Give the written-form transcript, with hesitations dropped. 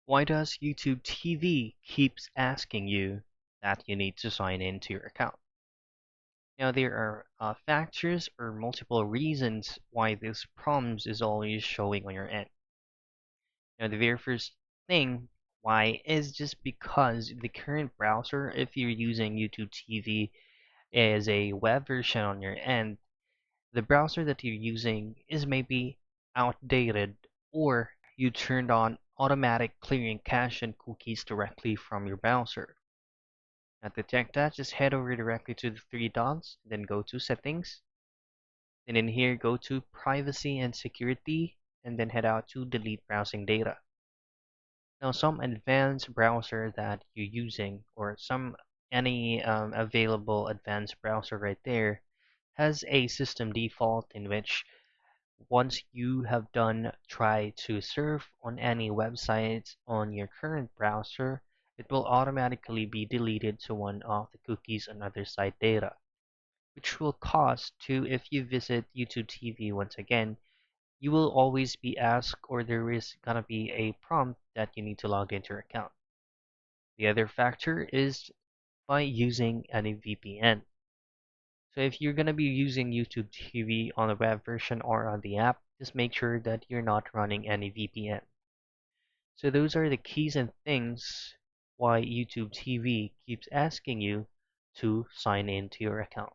Why does YouTube TV keeps asking you that you need to sign in to your account? Now, there are factors or multiple reasons why this problems is always showing on your end. Now, the very first thing why is just because the current browser, if you're using YouTube TV as a web version on your end, the browser that you're using is maybe outdated, or you turned on automatic clearing cache and cookies directly from your browser. Now to check that, just head over directly to the three dots, then go to settings, and in here go to privacy and security, and then head out to delete browsing data. Now some advanced browser that you're using, or some any available advanced browser right there, has a system default in which once you have done try to surf on any websites on your current browser, it will automatically be deleted to one of the cookies and other site data, which will cause to if you visit YouTube TV once again, you will always be asked or there is gonna be a prompt that you need to log into your account. The other factor is by using any VPN. So if you're going to be using YouTube TV on the web version or on the app, just make sure that you're not running any VPN. So those are the keys and things why YouTube TV keeps asking you to sign into your account.